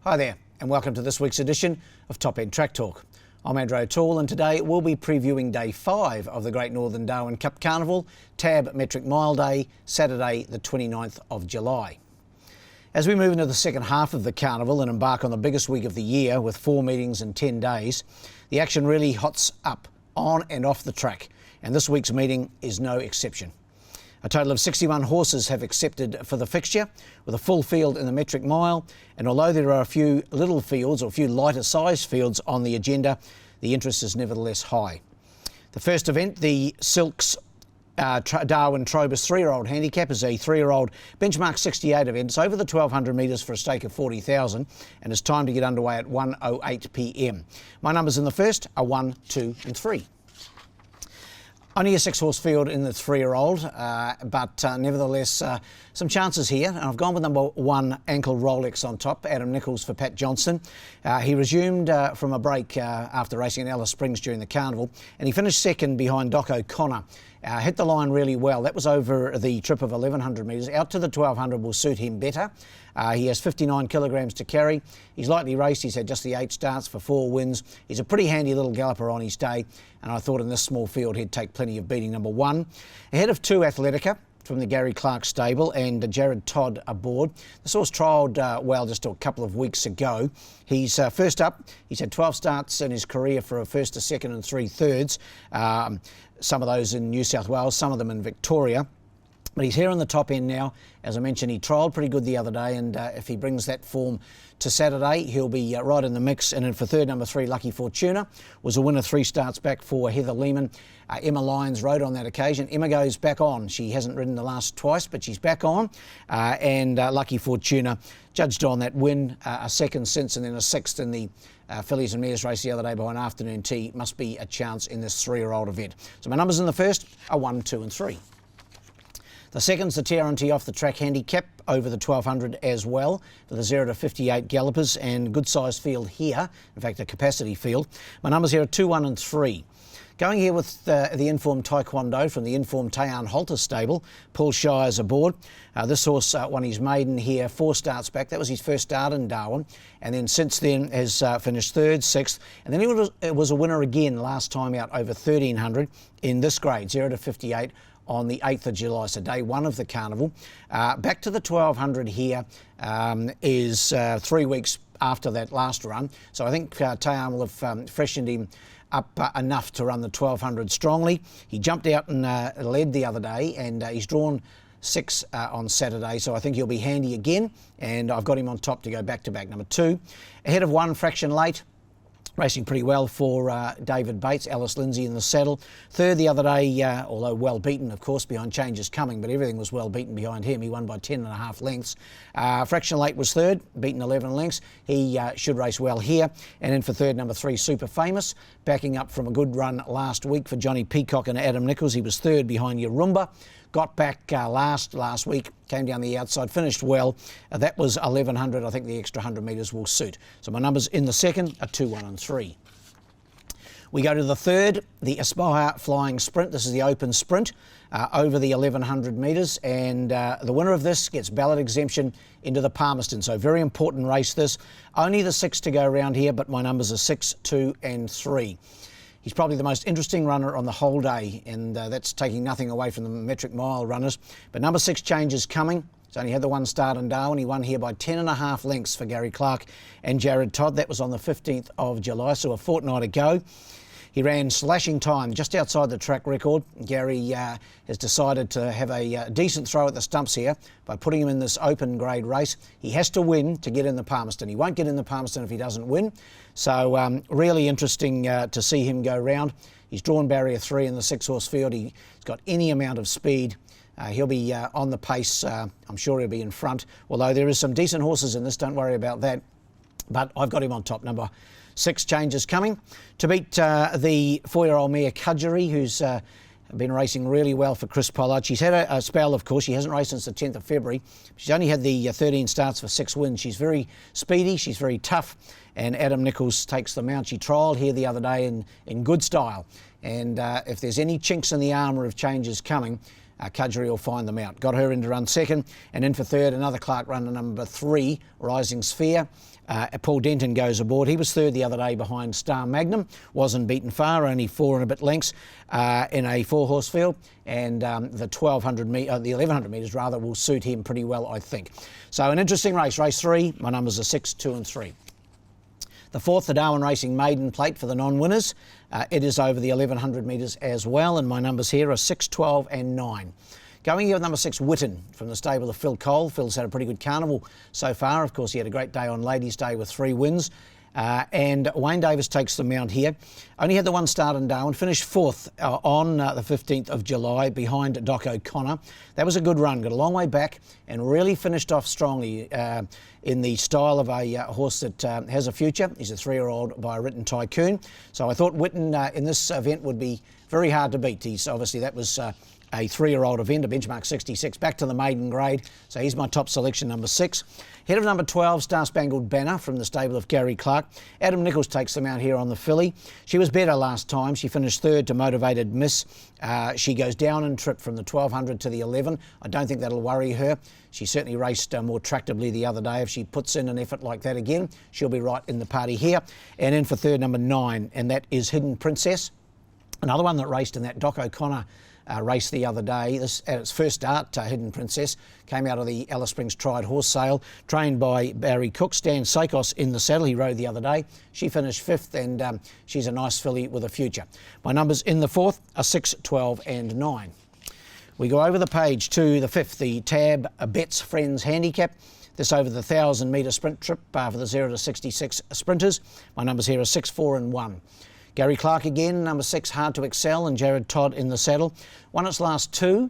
Hi there, and welcome to this week's edition of Top End Track Talk. I'm Andrew O'Toole, and today we'll be previewing Day 5 of the Great Northern Darwin Cup Carnival, Tab Metric Mile Day, Saturday the 29th of July. As we move into the second half of the carnival and embark on the biggest week of the year with 4 meetings in 10 days, the action really hots up on and off the track, and this week's meeting is no exception. A total of 61 horses have accepted for the fixture, with a full field in the metric mile, and although there are a few little fields or a few lighter sized fields on the agenda, the interest is nevertheless high. The first event, the Silks Darwin Trobus 3-year-old handicap, is a 3-year-old benchmark 68 event. It's over the 1200 metres for a stake of 40,000, and it's time to get underway at 1:08 p.m. My numbers in the first are 1, 2 and 3. Only a 6-horse field in the 3-year-old, but nevertheless some chances here. And I've gone with number 1, Ankle Rolex on top, Adam Nichols for Pat Johnston. He resumed from a break after racing in Alice Springs during the carnival, and he finished second behind Doc O'Connor. Hit the line really well. That was over the trip of 1100 metres. Out to the 1200 will suit him better. He has 59 kilograms to carry. He's lightly raced. He's had just the 8 starts for 4 wins. He's a pretty handy little galloper on his day, and I thought in this small field he'd take plenty of beating. Number 1, ahead of 2, Athletica from the Gary Clark stable, and Jared Todd aboard. This horse trialled well just a couple of weeks ago. He's first up. He's had 12 starts in his career for a first, a second and 3 thirds. Some of those in New South Wales, some of them in Victoria. But he's here on the top end now. As I mentioned, he trialled pretty good the other day, and if he brings that form to Saturday, he'll be right in the mix. And then for third, number 3, Lucky Fortuna, was a winner 3 starts back for Heather Lehman. Emma Lyons rode on that occasion. Emma goes back on. She hasn't ridden the last twice, but she's back on. And Lucky Fortuna judged on that win, a second since, and then a 6th in the fillies and mares race the other day by an afternoon tea. Must be a chance in this 3-year-old event. So my numbers in the first are 1, 2 and 3. The second's the TRNT off the track handicap over the 1200 as well for the 0 to 58 gallopers, and good sized field here, in fact a capacity field. My numbers here are 2, 1 and 3. Going here with the Informed Taekwondo from the Informed Tayan Halter stable, Paul Shires aboard. This horse won his maiden here 4 starts back. That was his first start in Darwin, and then since then has finished 3rd, 6th, and then he was a winner again last time out over 1300 in this grade, 0 to 58 on the 8th of July, so day 1 of the carnival. Back to the 1200 here is 3 weeks after that last run, so I think Tayan will have freshened him up enough to run the 1200 strongly. He jumped out and led the other day, and he's drawn 6 on Saturday, so I think he'll be handy again, and I've got him on top to go back-to-back. Number 2, ahead of 1, Fraction Late, racing pretty well for David Bates, Alice Lindsay in the saddle. 3rd the other day, although well beaten, of course, behind Changes Coming, but everything was well beaten behind him. He won by 10.5 lengths. Fraction Late was 3rd, beaten 11 lengths. He should race well here. And then for 3rd, number 3, Super Famous, backing up from a good run last week for Johnny Peacock and Adam Nichols. He was 3rd behind Yarumba. Got back last week, came down the outside, finished well. That was 1100. I think the extra 100 metres will suit. So my numbers in the second are 2, 1 and 3. We go to the 3rd, the Aspire Flying Sprint. This is the open sprint over the 1100 metres, and the winner of this gets ballot exemption into the Palmerston. So very important race this. Only the 6 to go around here, but my numbers are 6, 2 and 3. He's probably the most interesting runner on the whole day, and that's taking nothing away from the metric mile runners. But number 6, Changes Coming. He's only had the 1 start in Darwin. He won here by 10.5 lengths for Gary Clark and Jared Todd. That was on the 15th of July, so a fortnight ago. He ran slashing time just outside the track record. Gary has decided to have a decent throw at the stumps here by putting him in this open grade race. He has to win to get in the Palmerston. He won't get in the Palmerston if he doesn't win. So really interesting to see him go round. He's drawn barrier 3 in the 6-horse field. He's got any amount of speed. He'll be on the pace. I'm sure he'll be in front. Although there is some decent horses in this, don't worry about that. But I've got him on top. Number 6, Changes Coming. To beat the 4-year-old mare Cudgery, who's been racing really well for Chris Pollard. She's had a spell, of course. She hasn't raced since the 10th of February. She's only had the 13 starts for 6 wins. She's very speedy. She's very tough. And Adam Nichols takes the mount. She trialled here the other day in good style. And if there's any chinks in the armour of Changes Coming, Cudgery will find them out. Got her in to run second, and in for third, another Clark runner, number 3, Rising Sphere. Paul Denton goes aboard. He was third the other day behind Star Magnum. Wasn't beaten far, only 4 and a bit lengths in a 4-horse field. And the 1100 metres rather will suit him pretty well, I think. So an interesting race. Race 3. My numbers are 6, 2 and 3. The 4th, the Darwin Racing Maiden Plate for the non-winners. It is over the 1100 metres as well, and my numbers here are 6, 12 and 9. Going here with number 6, Witten, from the stable of Phil Cole. Phil's had a pretty good carnival so far. Of course, he had a great day on Ladies' Day with 3 wins. And Wayne Davis takes the mount here. Only had the 1 start in Darwin, finished 4th on the 15th of July behind Doc O'Connor. That was a good run, got a long way back and really finished off strongly in the style of a horse that has a future. He's a 3-year-old by a written tycoon. So I thought Witten in this event would be very hard to beat. He's obviously, that was a 3-year-old event, a benchmark 66, back to the maiden grade. So he's my top selection, number 6. Head of number 12, Star Spangled Banner from the stable of Gary Clark. Adam Nichols takes them out here on the filly. She was better last time. She finished 3rd to Motivated Miss. She goes down in trip from the 1200 to the 11. I don't think that'll worry her. She certainly raced more tractably the other day. If she puts in an effort like that again, she'll be right in the party here. And in for 3rd, number 9, and that is Hidden Princess. Another one that raced in that Doc O'Connor race the other day. This, at its first start, Hidden Princess came out of the Alice Springs Tried Horse Sale, trained by Barry Cook. Stan Sakos in the saddle, he rode the other day. She finished 5th, and she's a nice filly with a future. My numbers in the 4th are 6, 12 and 9. We go over the page to the 5th, the Tab Betts Friends Handicap. This over the 1,000 metre sprint trip for the 0 to 66 sprinters. My numbers here are 6, 4 and 1. Gary Clark again, number 6, Hard to Excel, and Jared Todd in the saddle. Won its last 2,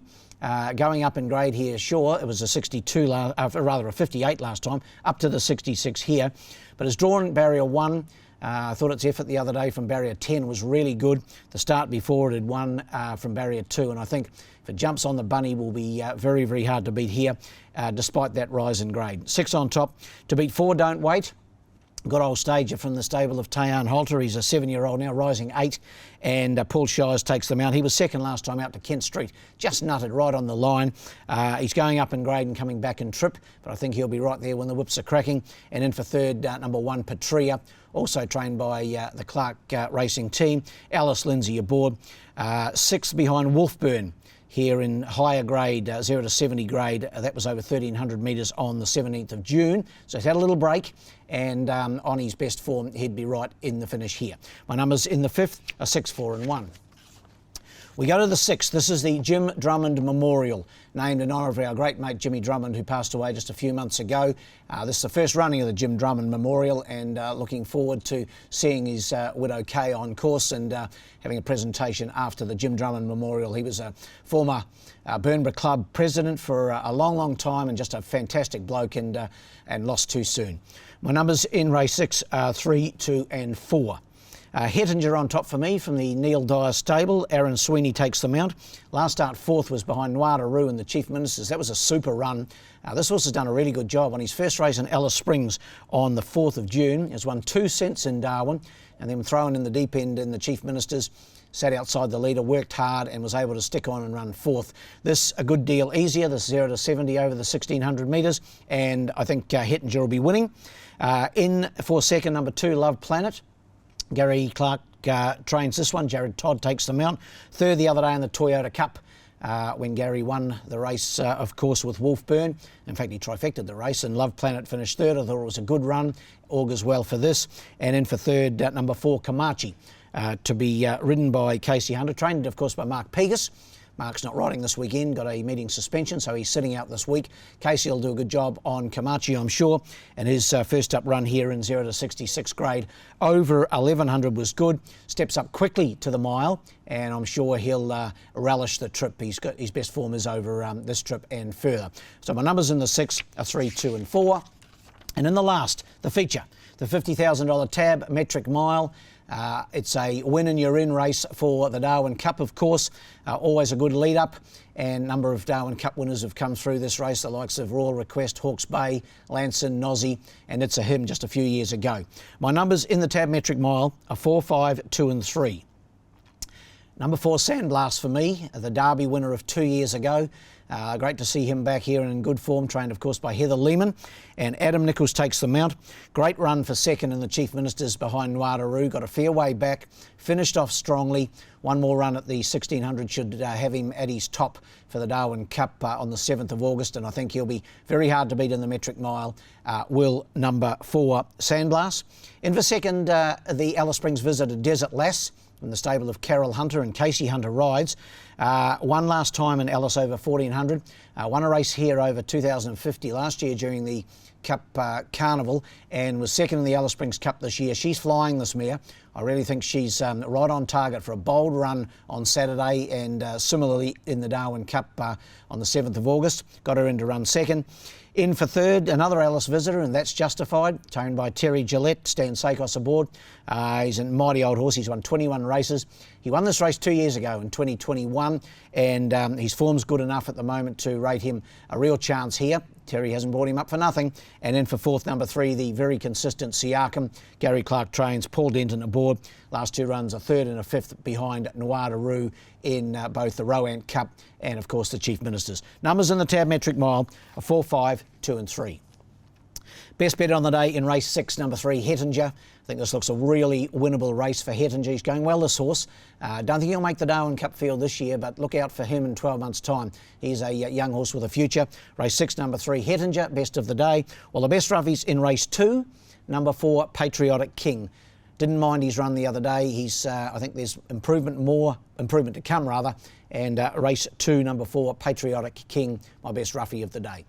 going up in grade here, sure. It was a 62, rather a 58 last time, up to the 66 here. But it's drawn barrier 1. I thought its effort the other day from barrier 10 was really good. The start before it had won from barrier 2, and I think if it jumps on the bunny will be very, very hard to beat here, despite that rise in grade. 6 on top. To beat 4, Don't Wait. Good old stager from the stable of Tayan Halter. He's a 7-year-old now, rising 8, and Paul Shires takes them out. He was second last time out to Kent Street, just nutted right on the line. He's going up in grade and coming back in trip, but I think he'll be right there when the whips are cracking. And in for 3rd, number 1, Patria, also trained by the Clark Racing team. Alice Lindsay aboard. 6th behind Wolfburn. Here in higher grade, 0 to 70 grade. That was over 1,300 metres on the 17th of June. So he's had a little break, and on his best form, he'd be right in the finish here. My numbers in the 5th are 6, 4 and 1. We go to the 6th. This is the Jim Drummond Memorial, named in honour of our great mate Jimmy Drummond, who passed away just a few months ago. This is the first running of the Jim Drummond Memorial, and looking forward to seeing his widow Kay on course and having a presentation after the Jim Drummond Memorial. He was a former Burnborough Club president for a long, long time, and just a fantastic bloke, and lost too soon. My numbers in race 6 are 3, 2 and 4. Hettinger on top for me from the Neil Dyer stable. Aaron Sweeney takes the mount. Last start 4th was behind Noir Roo and the Chief Ministers. That was a super run. This horse has done a really good job on his first race in Alice Springs on the 4th of June. He has won 2 cents in Darwin, and then thrown in the deep end in the Chief Ministers. Sat outside the leader, worked hard, and was able to stick on and run 4th. This a good deal easier, this 0 to 70 over the 1,600 metres, and I think Hettinger will be winning. In for 2nd, number 2, Love Planet. Gary Clark trains this one. Jared Todd takes the mount. 3rd the other day in the Toyota Cup when Gary won the race, of course, with Wolfburn. In fact, he trifected the race, and Love Planet finished 3rd. I thought it was a good run. Augurs well for this. And in for 3rd, number 4, Kamachi, to be ridden by Casey Hunter. Trained, of course, by Mark Pegas. Mark's not riding this weekend, got a meeting suspension, so he's sitting out this week. Casey will do a good job on Kamachi, I'm sure, and his first up run here in 0 to 66 grade over 1100 was good. Steps up quickly to the mile, and I'm sure he'll relish the trip. His best form is over this trip and further. So my numbers in the 6 are 3, 2 and 4. And in the last, the feature, the $50,000 Tab Metric Mile. It's a win and you're in race for the Darwin Cup, of course. Always a good lead up, and a number of Darwin Cup winners have come through this race, the likes of Royal Request, Hawke's Bay, Lanson, Nosy, and It's a Him just a few years ago. My numbers in the Tab Metric Mile are 4, 5, 2 and 3. Number 4, Sandblast for me, the Derby winner of 2 years ago. Great to see him back here and in good form, trained of course by Heather Lehman. And Adam Nichols takes the mount. Great run for second in the Chief Ministers behind Nuadaru. Got a fair way back, finished off strongly. One more run at the 1600 should have him at his top for the Darwin Cup on the 7th of August, and I think he'll be very hard to beat in the metric mile. Will number 4, Sandblast. In for second, the Alice Springs visitor Desert Lass, in the stable of Carol Hunter and Casey Hunter rides. Won last time in Alice over 1400. Won a race here over 2050 last year during the Cup Carnival, and was second in the Alice Springs Cup this year. She's flying, this mare. I really think she's right on target for a bold run on Saturday, and similarly in the Darwin Cup on the 7th of August. Got her in to run second. In for third, another Alice visitor, and that's Justified, trained by Terry Gillette, Stan Sakos aboard. He's a mighty old horse. He's won 21 races. He won this race 2 years ago in 2021, and his form's good enough at the moment to rate him a real chance here. Terry hasn't brought him up for nothing. And in for fourth, number 3, the very consistent Siakam. Gary Clark trains, Paul Denton aboard. Last 2 runs, a third and a fifth behind Nuadaru in both the Rowan Cup and, of course, the Chief Ministers. Numbers in the tab metric mile are 4, 5, 2 and 3. Best bet on the day in race 6, number 3, Hettinger. I think this looks a really winnable race for Hettinger. He's going well, this horse. Don't think he'll make the Darwin Cup field this year, but look out for him in 12 months' time. He's a young horse with a future. Race 6, number 3, Hettinger, best of the day. Well, the best roughies in race 2, number 4, Patriotic King. Didn't mind his run the other day. He's, I think there's more improvement to come rather. And race 2, number 4, Patriotic King, my best roughie of the day.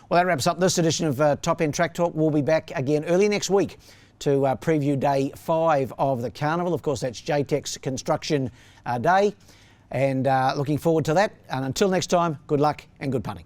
Well, that wraps up this edition of Top End Track Talk. We'll be back again early next week to preview day 5 of the Carnival. Of course, that's JTEC's Construction Day. And looking forward to that. And until next time, good luck and good punting.